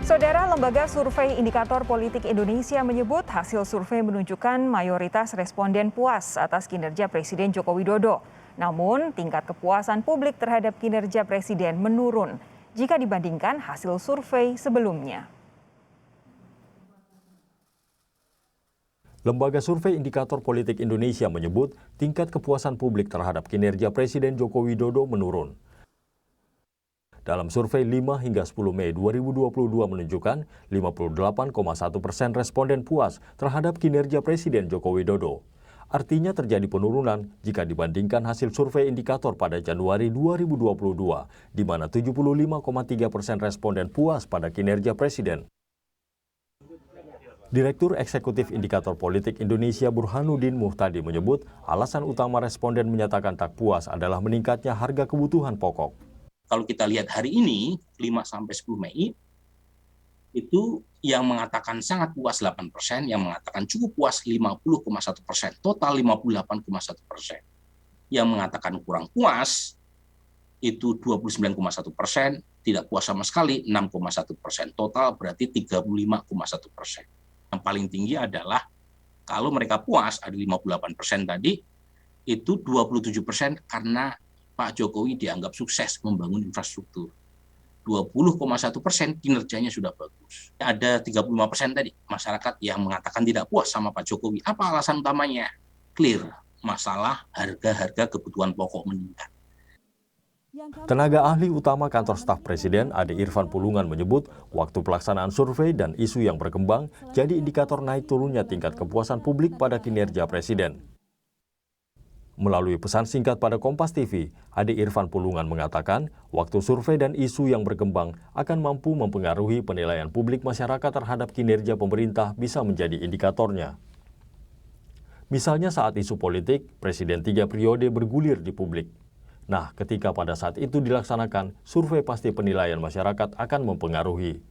Saudara, Lembaga Survei Indikator Politik Indonesia menyebut hasil survei menunjukkan mayoritas responden puas atas kinerja Presiden Joko Widodo. Namun, tingkat kepuasan publik terhadap kinerja Presiden menurun jika dibandingkan hasil survei sebelumnya. Lembaga Survei Indikator Politik Indonesia menyebut tingkat kepuasan publik terhadap kinerja Presiden Joko Widodo menurun. Dalam survei 5 hingga 10 Mei 2022 menunjukkan 58,1% responden puas terhadap kinerja Presiden Joko Widodo. Artinya terjadi penurunan jika dibandingkan hasil survei indikator pada Januari 2022, di mana 75,3% responden puas pada kinerja Presiden. Direktur Eksekutif Indikator Politik Indonesia Burhanuddin Muhtadi menyebut alasan utama responden menyatakan tak puas adalah meningkatnya harga kebutuhan pokok. Kalau kita lihat hari ini, 5-10 Mei, itu yang mengatakan sangat puas 8%, yang mengatakan cukup puas 50,1%, total 58,1%. Yang mengatakan kurang puas, itu 29,1%, tidak puas sama sekali 6,1%, total berarti 35,1%. Yang paling tinggi adalah kalau mereka puas, ada 58% tadi, itu 27% karena Pak Jokowi dianggap sukses membangun infrastruktur. 20,1% kinerjanya sudah bagus. Ada 35% tadi masyarakat yang mengatakan tidak puas sama Pak Jokowi. Apa alasan utamanya? Clear, masalah harga-harga kebutuhan pokok meningkat. Tenaga ahli utama kantor staf Presiden Ade Irfan Pulungan menyebut waktu pelaksanaan survei dan isu yang berkembang jadi indikator naik turunnya tingkat kepuasan publik pada kinerja Presiden. Melalui pesan singkat pada Kompas TV, Ade Irfan Pulungan mengatakan waktu survei dan isu yang berkembang akan mampu mempengaruhi penilaian publik masyarakat terhadap kinerja pemerintah bisa menjadi indikatornya. Misalnya saat isu politik, Presiden 3 periode bergulir di publik. Nah, ketika pada saat itu dilaksanakan, survei pasti penilaian masyarakat akan mempengaruhi.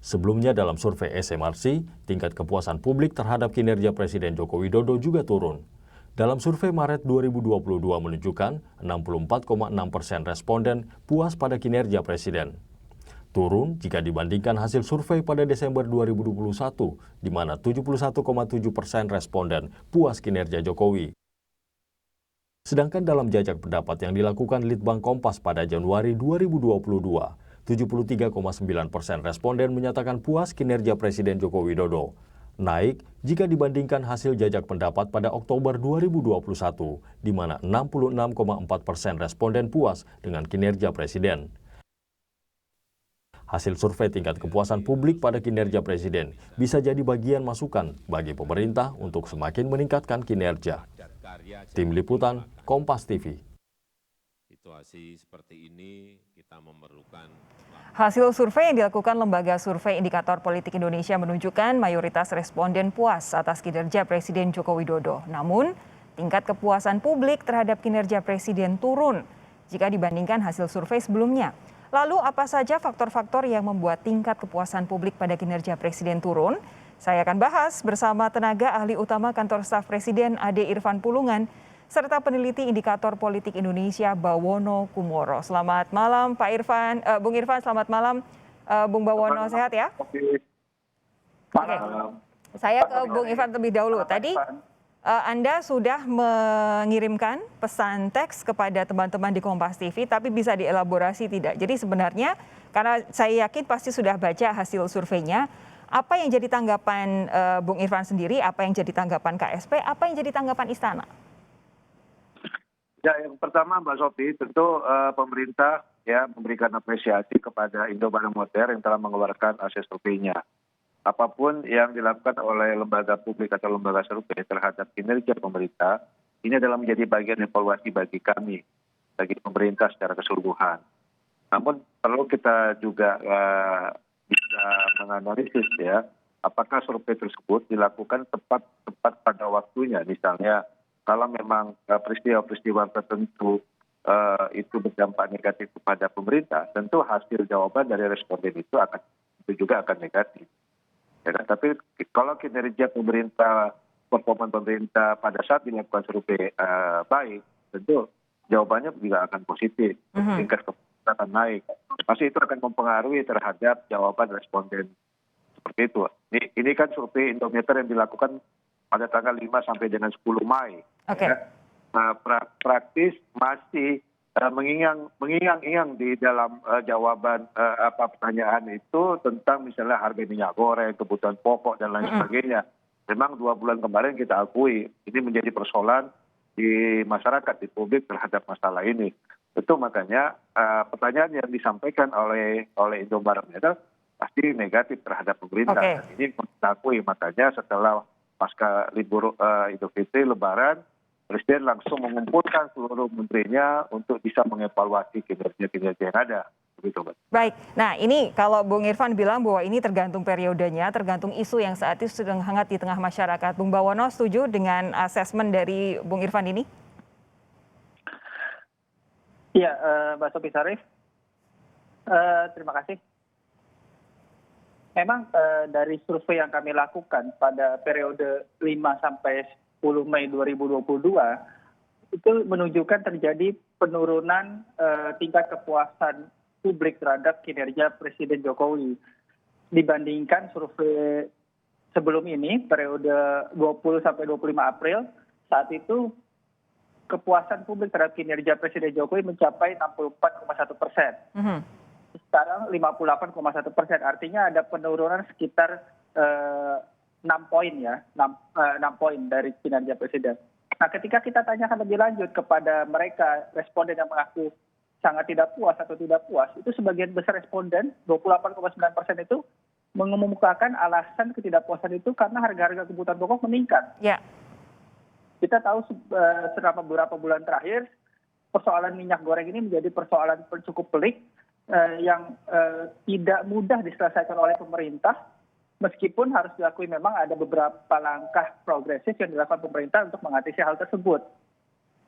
Sebelumnya dalam survei SMRC, tingkat kepuasan publik terhadap kinerja Presiden Joko Widodo juga turun. Dalam survei Maret 2022 menunjukkan 64,6% responden puas pada kinerja Presiden. Turun jika dibandingkan hasil survei pada Desember 2021, di mana 71,7% responden puas kinerja Jokowi. Sedangkan dalam jajak pendapat yang dilakukan Litbang Kompas pada Januari 2022, 73,9% responden menyatakan puas kinerja Presiden Joko Widodo. Naik jika dibandingkan hasil jajak pendapat pada Oktober 2021, di mana 66,4% responden puas dengan kinerja Presiden. Hasil survei tingkat kepuasan publik pada kinerja Presiden bisa jadi bagian masukan bagi pemerintah untuk semakin meningkatkan kinerja. Tim Liputan, Kompas TV. Situasi seperti ini kita memerlukan. Hasil survei yang dilakukan Lembaga Survei Indikator Politik Indonesia menunjukkan mayoritas responden puas atas kinerja Presiden Joko Widodo. Namun, tingkat kepuasan publik terhadap kinerja Presiden turun jika dibandingkan hasil survei sebelumnya. Lalu apa saja faktor-faktor yang membuat tingkat kepuasan publik pada kinerja Presiden turun? Saya akan bahas bersama tenaga ahli utama kantor staf Presiden Ade Irfan Pulungan, serta peneliti Indikator Politik Indonesia Bawono Kumoro. Selamat malam Pak Irfan, Bung Irfan, selamat malam Bung Bawono, sehat ya? Malam. Oke. Saya ke Bung Irfan terlebih dahulu. Tadi Anda sudah mengirimkan pesan teks kepada teman-teman di Kompas TV, tapi bisa dielaborasi tidak? Jadi sebenarnya, karena saya yakin pasti sudah baca hasil surveinya, apa yang jadi tanggapan Bung Irfan sendiri, apa yang jadi tanggapan KSP, apa yang jadi tanggapan Istana? Ya, yang pertama Mbak Sofi, tentu pemerintah ya memberikan apresiasi kepada Indobarometer yang telah mengeluarkan hasil surveinya. Apapun yang dilakukan oleh lembaga publik atau lembaga survei terhadap kinerja pemerintah, ini adalah menjadi bagian evaluasi bagi kami, bagi pemerintah secara keseluruhan. Namun perlu kita juga bisa menganalisis ya, apakah survei tersebut dilakukan tepat pada waktunya, misalnya kalau memang peristiwa-peristiwa tertentu itu berdampak negatif kepada pemerintah, tentu hasil jawaban dari responden itu juga akan negatif. Ya, tapi kalau kinerja pemerintah, performa pemerintah pada saat dilakukan survei baik, tentu jawabannya juga akan positif. Tingkat akan naik. Pasti itu akan mempengaruhi terhadap jawaban responden seperti itu. Ini kan survei Indometer yang dilakukan pada tanggal 5 sampai dengan 10 Mei. Oke. Ya. Praktis masih mengingang-ingang di dalam jawaban pertanyaan itu tentang misalnya harga minyak goreng, kebutuhan pokok dan lain sebagainya. Memang 2 bulan kemarin kita akui ini menjadi persoalan di masyarakat, di publik terhadap masalah ini. Itu makanya pertanyaan yang disampaikan oleh Indobarometer pasti negatif terhadap pemerintah. Oke. Dan ini kita akui, makanya setelah pasca libur Idul Fitri Lebaran, Presiden langsung mengumpulkan seluruh menterinya untuk bisa mengevaluasi kinerja-kinerja yang ada. Begitu, Mbak. Baik, nah ini kalau Bung Irfan bilang bahwa ini tergantung periodenya, tergantung isu yang saat itu sedang hangat di tengah masyarakat. Bung Bawono setuju dengan asesmen dari Bung Irfan ini? Iya, Mbak Sophie Sarif, terima kasih. Memang dari survei yang kami lakukan pada periode 5 sampai 10 Mei 2022, itu menunjukkan terjadi penurunan tingkat kepuasan publik terhadap kinerja Presiden Jokowi. Dibandingkan survei sebelum ini, periode 20 sampai 25 April, saat itu kepuasan publik terhadap kinerja Presiden Jokowi mencapai 64,1%. Sekarang 58,1%. Artinya ada penurunan sekitar 6 poin ya, 6 poin dari kinerja Presiden. Nah, ketika kita tanyakan lebih lanjut kepada mereka, responden yang mengaku sangat tidak puas atau tidak puas, itu sebagian besar responden, 28,9% itu mengemukakan alasan ketidakpuasan itu karena harga-harga kebutuhan pokok meningkat. Ya. Kita tahu selama beberapa bulan terakhir, persoalan minyak goreng ini menjadi persoalan cukup pelik yang tidak mudah diselesaikan oleh pemerintah, meskipun harus diakui memang ada beberapa langkah progresif yang dilakukan pemerintah untuk mengatasi hal tersebut.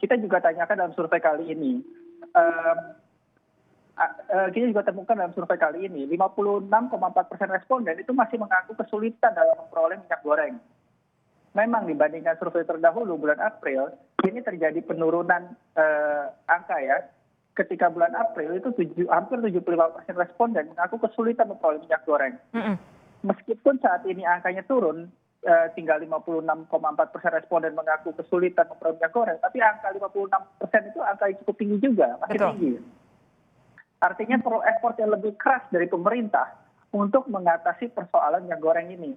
Kita juga tanyakan dalam survei kali ini, kita juga temukan dalam survei kali ini, 56,4% responden itu masih mengaku kesulitan dalam memperoleh minyak goreng. Memang dibandingkan survei terdahulu bulan April, ini terjadi penurunan angka ya. Ketika bulan April itu hampir 75% responden mengaku kesulitan memperoleh minyak goreng. Meskipun saat ini angkanya turun, tinggal 56,4% responden mengaku kesulitan memperoleh minyak goreng, tapi angka 56% itu angka yang cukup tinggi juga, masih Betul. tinggi. Artinya perlu effort yang lebih keras dari pemerintah untuk mengatasi persoalan minyak goreng ini.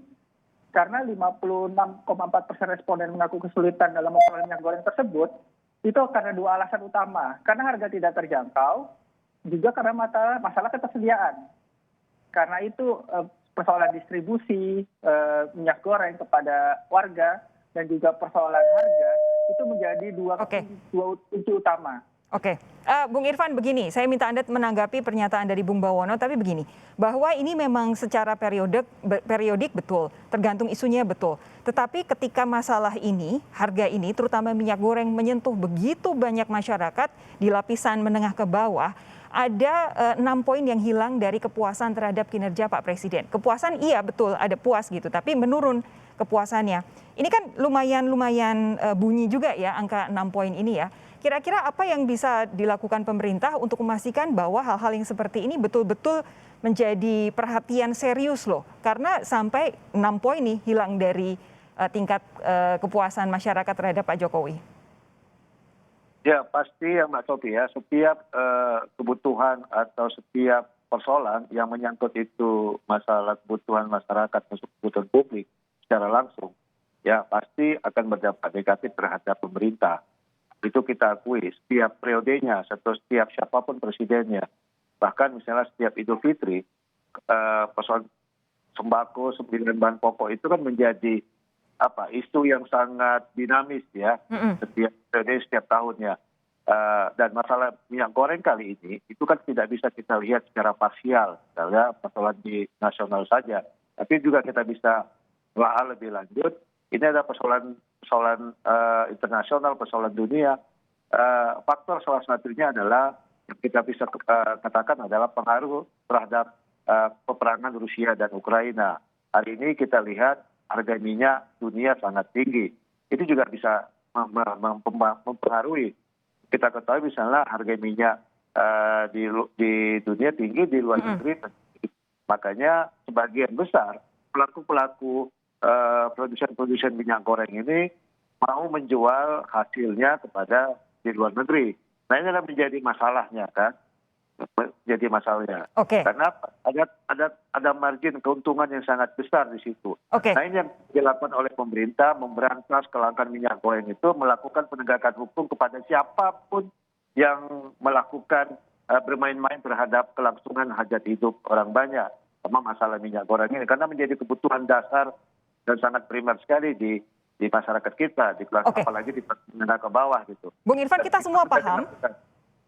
Karena 56,4% responden mengaku kesulitan dalam memperoleh minyak goreng tersebut, itu karena 2 alasan utama. Karena harga tidak terjangkau, juga karena masalah ketersediaan. Karena itu persoalan distribusi minyak goreng kepada warga dan juga persoalan harga itu menjadi dua kunci utama. Oke, Bung Irfan begini, saya minta Anda menanggapi pernyataan dari Bung Bawono, tapi begini, bahwa ini memang secara periodik betul, tergantung isunya betul. Tetapi ketika masalah ini, harga ini, terutama minyak goreng menyentuh begitu banyak masyarakat di lapisan menengah ke bawah, ada 6 poin yang hilang dari kepuasan terhadap kinerja Pak Presiden. Kepuasan iya betul, ada puas gitu, tapi menurun kepuasannya. Ini kan lumayan bunyi juga ya angka 6 poin ini ya. Kira-kira apa yang bisa dilakukan pemerintah untuk memastikan bahwa hal-hal yang seperti ini betul-betul menjadi perhatian serius loh. Karena sampai 6 poin nih hilang dari tingkat kepuasan masyarakat terhadap Pak Jokowi. Ya pasti ya Mbak Sophie ya, setiap kebutuhan atau setiap persoalan yang menyangkut itu masalah kebutuhan masyarakat, kebutuhan publik secara langsung, ya pasti akan berdampak negatif terhadap pemerintah. Itu kita akui setiap periodenya atau setiap siapapun presidennya. Bahkan misalnya setiap Idul Fitri, persoalan sembako, 9 bahan pokok itu kan menjadi isu yang sangat dinamis ya, setiap tahunnya. Dan masalah minyak goreng kali ini itu kan tidak bisa kita lihat secara parsial, misalnya persoalan di nasional saja, tapi juga kita bisa telah lebih lanjut. Ini ada persoalan internasional, persoalan dunia. Faktor salah satunya adalah yang kita bisa katakan adalah pengaruh terhadap peperangan Rusia dan Ukraina. Hari ini kita lihat harga minyak dunia sangat tinggi. Itu juga bisa mempengaruhi. Kita ketahui misalnya harga minyak di dunia tinggi, di luar negeri. Makanya sebagian besar pelaku-pelaku produsen-produsen minyak goreng ini mau menjual hasilnya kepada di luar negeri. Nah ini adalah menjadi masalahnya kan, jadi masalahnya. Karena ada margin keuntungan yang sangat besar di situ. Nah ini yang dilakukan oleh pemerintah memberantas kelangkaan minyak goreng itu melakukan penegakan hukum kepada siapapun yang melakukan bermain-main terhadap kelangsungan hajat hidup orang banyak sama masalah minyak goreng ini, karena menjadi kebutuhan dasar dan sangat primer sekali di masyarakat kita, di kelas apalagi di menengah ke bawah gitu. Bung Irfan, kita semua paham.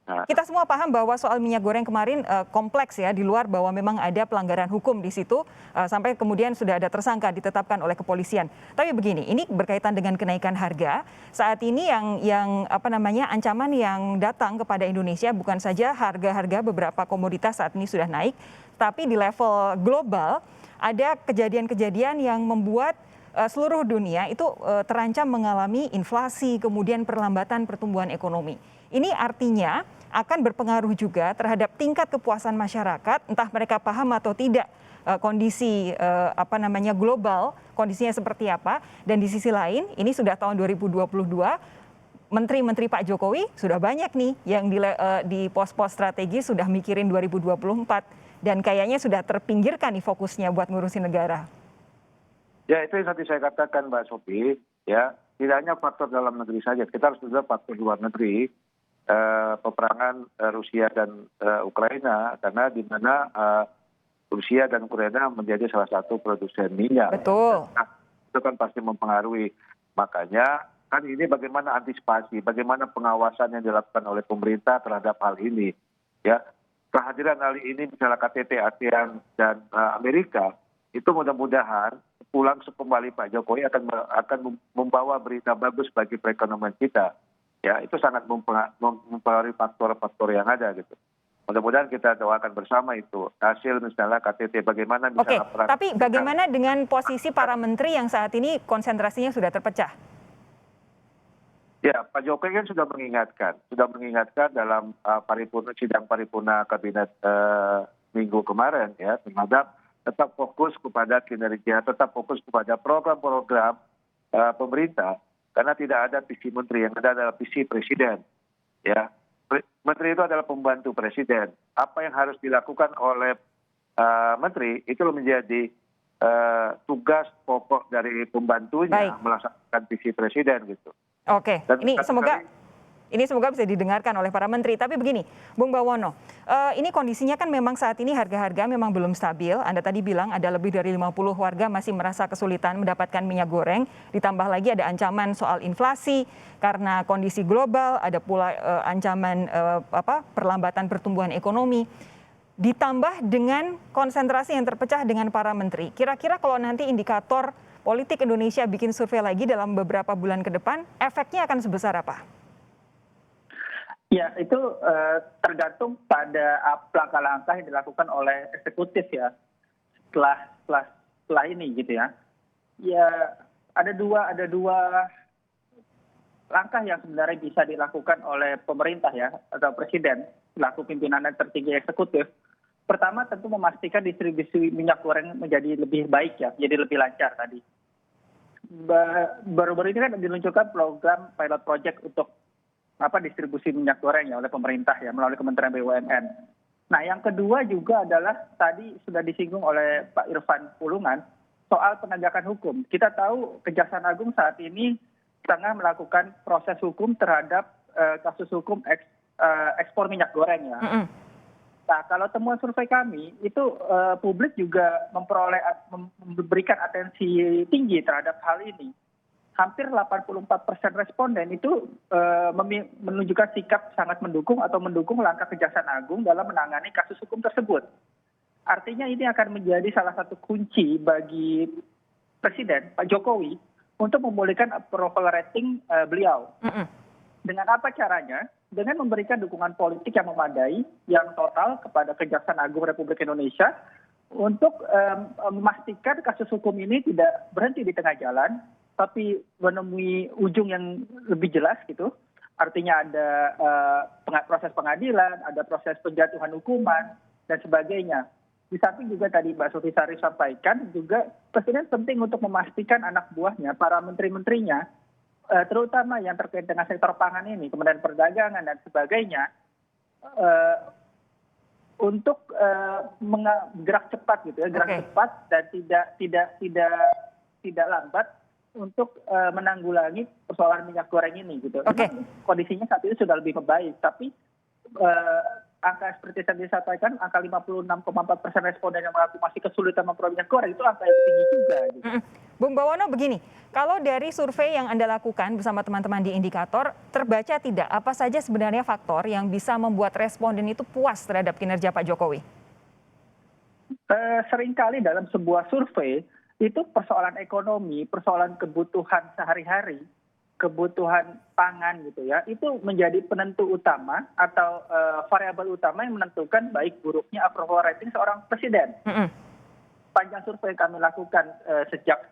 Kita semua paham bahwa soal minyak goreng kemarin kompleks ya, di luar bahwa memang ada pelanggaran hukum di situ sampai kemudian sudah ada tersangka ditetapkan oleh kepolisian. Tapi begini, ini berkaitan dengan kenaikan harga. Saat ini yang ancaman yang datang kepada Indonesia bukan saja harga-harga beberapa komoditas saat ini sudah naik, tapi di level global ada kejadian-kejadian yang membuat seluruh dunia itu terancam mengalami inflasi, kemudian perlambatan pertumbuhan ekonomi. Ini artinya akan berpengaruh juga terhadap tingkat kepuasan masyarakat, entah mereka paham atau tidak kondisi global, kondisinya seperti apa. Dan di sisi lain, ini sudah tahun 2022, menteri-menteri Pak Jokowi sudah banyak nih yang di pos-pos strategi sudah mikirin 2024 dan kayaknya sudah terpinggirkan nih fokusnya buat ngurusin negara. Ya itu yang tadi saya katakan Mbak Sophie, ya tidak hanya faktor dalam negeri saja, kita harus juga faktor luar negeri. Peperangan Rusia dan Ukraina, karena di mana Rusia dan Ukraina menjadi salah satu produsen minyak. Betul. Nah, itu kan pasti mempengaruhi. Makanya kan ini bagaimana antisipasi, bagaimana pengawasan yang dilakukan oleh pemerintah terhadap hal ini. Ya, kehadiran kali ini misalnya KTT ASEAN dan Amerika itu mudah-mudahan pulang kembali Pak Jokowi akan membawa berita bagus bagi perekonomian kita. Ya, itu sangat mempengaruhi faktor-faktor yang ada gitu. Mudah-mudahan kita doakan bersama itu hasil misalnya KTT bagaimana misalnya. Tapi bagaimana dengan posisi para menteri yang saat ini konsentrasinya sudah terpecah? Ya, Pak Jokowi kan sudah mengingatkan dalam sidang paripurna kabinet minggu kemarin ya, terhadap tetap fokus kepada kinerja, tetap fokus kepada program-program pemerintah. Karena tidak ada visi menteri, yang ada adalah visi presiden. Ya, menteri itu adalah pembantu presiden. Apa yang harus dilakukan oleh menteri itu menjadi tugas pokok dari pembantunya. Baik. Melaksanakan visi presiden gitu. Oke, ini semoga bisa didengarkan oleh para menteri. Tapi begini, Bung Bawono, ini kondisinya kan memang saat ini harga-harga memang belum stabil. Anda tadi bilang ada lebih dari 50 warga masih merasa kesulitan mendapatkan minyak goreng. Ditambah lagi ada ancaman soal inflasi karena kondisi global, ada pula ancaman perlambatan pertumbuhan ekonomi. Ditambah dengan konsentrasi yang terpecah dengan para menteri. Kira-kira kalau nanti indikator politik Indonesia bikin survei lagi dalam beberapa bulan ke depan, efeknya akan sebesar apa? Ya, itu tergantung pada langkah-langkah yang dilakukan oleh eksekutif ya setelah ini gitu ya. Ya, ada dua langkah yang sebenarnya bisa dilakukan oleh pemerintah ya atau presiden selaku pimpinan tertinggi eksekutif. Pertama tentu memastikan distribusi minyak goreng menjadi lebih baik ya, jadi lebih lancar tadi. Baru-baru ini kan diluncurkan program pilot project untuk distribusi minyak goreng ya oleh pemerintah ya melalui Kementerian BUMN. Nah, yang kedua juga adalah tadi sudah disinggung oleh Pak Irfan Pulungan soal penegakan hukum. Kita tahu Kejaksaan Agung saat ini tengah melakukan proses hukum terhadap kasus hukum ekspor minyak goreng ya. Nah, kalau temuan survei kami itu publik juga memberikan atensi tinggi terhadap hal ini. Hampir 84% responden itu menunjukkan sikap sangat mendukung atau mendukung langkah Kejaksaan Agung dalam menangani kasus hukum tersebut. Artinya ini akan menjadi salah satu kunci bagi Presiden Pak Jokowi untuk memulihkan approval rating beliau. Dengan apa caranya? Dengan memberikan dukungan politik yang memadai, yang total kepada Kejaksaan Agung Republik Indonesia untuk memastikan kasus hukum ini tidak berhenti di tengah jalan, tapi menemui ujung yang lebih jelas gitu, artinya ada proses pengadilan, ada proses penjatuhan hukuman, dan sebagainya. Di samping juga tadi Mbak Suti Sarif sampaikan, juga Presiden penting untuk memastikan anak buahnya, para menteri-menterinya, terutama yang terkait dengan sektor pangan ini, kemudian perdagangan dan sebagainya, untuk gerak cepat gitu ya, gerak cepat dan tidak lambat untuk menanggulangi persoalan minyak goreng ini gitu. Kondisinya saat ini sudah lebih membaik, tapi angka seperti yang disampaikan, angka 56,4% responden yang mengaku masih kesulitan memperoleh minyak goreng, itu angka yang tinggi juga. Gitu. Bung Bawono, begini, kalau dari survei yang Anda lakukan bersama teman-teman di Indikator, terbaca tidak apa saja sebenarnya faktor yang bisa membuat responden itu puas terhadap kinerja Pak Jokowi? Seringkali dalam sebuah survei, itu persoalan ekonomi, persoalan kebutuhan sehari-hari, kebutuhan pangan gitu ya, itu menjadi penentu utama atau variabel utama yang menentukan baik buruknya approval rating seorang presiden. Panjang survei yang kami lakukan sejak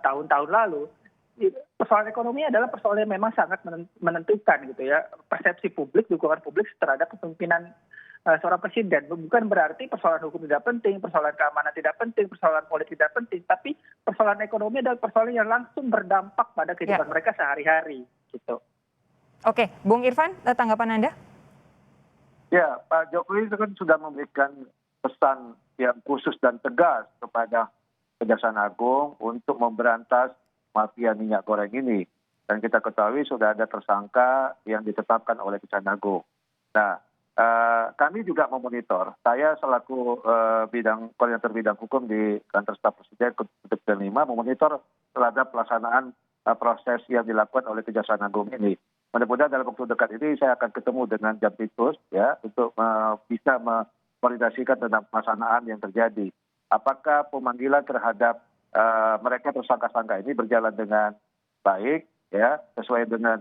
tahun-tahun lalu, persoalan ekonomi adalah persoalan yang memang sangat menentukan gitu ya, persepsi publik, dukungan publik terhadap kepemimpinan seorang presiden. Bukan berarti persoalan hukum tidak penting, persoalan keamanan tidak penting, persoalan politik tidak penting, tapi persoalan ekonomi adalah persoalan yang langsung berdampak pada kehidupan mereka sehari-hari. Gitu. Oke, Bung Irfan, tanggapan Anda? Ya, Pak Jokowi itu kan sudah memberikan pesan yang khusus dan tegas kepada Kejaksaan Agung untuk memberantas mafia minyak goreng ini. Dan kita ketahui sudah ada tersangka yang ditetapkan oleh Kejaksaan Agung. Nah, kami juga memonitor. Saya selaku koordinator bidang hukum di Kantor Staf Presiden Kementerian 5 memonitor terhadap pelaksanaan proses yang dilakukan oleh Kejaksaan Agung ini. Mudah-mudahan dalam waktu dekat ini saya akan ketemu dengan Jampitsus ya untuk bisa koordinasikan tentang pelaksanaan yang terjadi. Apakah pemanggilan terhadap mereka tersangka-sangka ini berjalan dengan baik, ya, sesuai dengan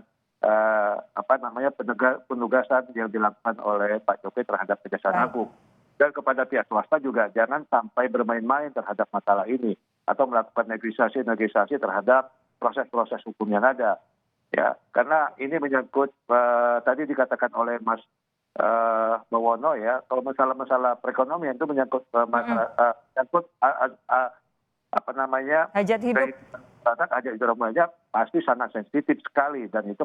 penugasan yang dilakukan oleh Pak Jokowi terhadap Kejaksaan Agung. Dan kepada pihak swasta juga jangan sampai bermain-main terhadap masalah ini atau melakukan negosiasi terhadap proses-proses hukum yang ada. Ya, karena ini menyangkut tadi dikatakan oleh Mas Bawono ya, kalau masalah perekonomian itu menyangkut hajat hidup. Hajat hidup rakyat pasti sangat sensitif sekali dan itu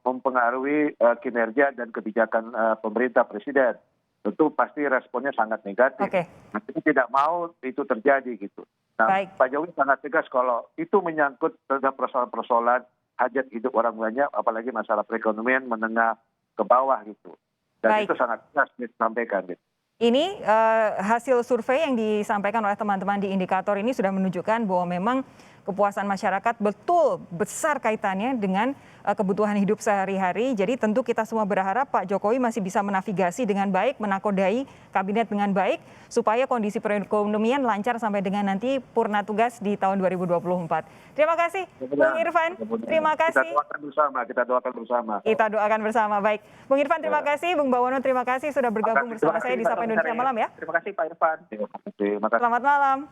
mempengaruhi kinerja dan kebijakan pemerintah presiden. Tentu pasti responnya sangat negatif. Nah, kita tidak mau itu terjadi gitu. Nah, Pak Jokowi sangat tegas kalau itu menyangkut terhadap persoalan-persoalan hajat hidup orang banyak, apalagi masalah perekonomian menengah ke bawah gitu. Dan itu sangat jelas disampaikan gitu. Ini hasil survei yang disampaikan oleh teman-teman di Indikator ini sudah menunjukkan bahwa memang kepuasan masyarakat betul besar kaitannya dengan kebutuhan hidup sehari-hari. Jadi tentu kita semua berharap Pak Jokowi masih bisa menavigasi dengan baik, menakodai kabinet dengan baik, supaya kondisi perekonomian lancar sampai dengan nanti purna tugas di tahun 2024. Terima kasih Bung Irfan, terima kasih. Kita doakan bersama. Kita doakan bersama, baik. Bung Irfan terima kasih, Bung Bawono terima kasih sudah bergabung bersama saya di Sapa Indonesia Malam ya. Terima kasih Pak Irfan. Terima kasih. Selamat malam.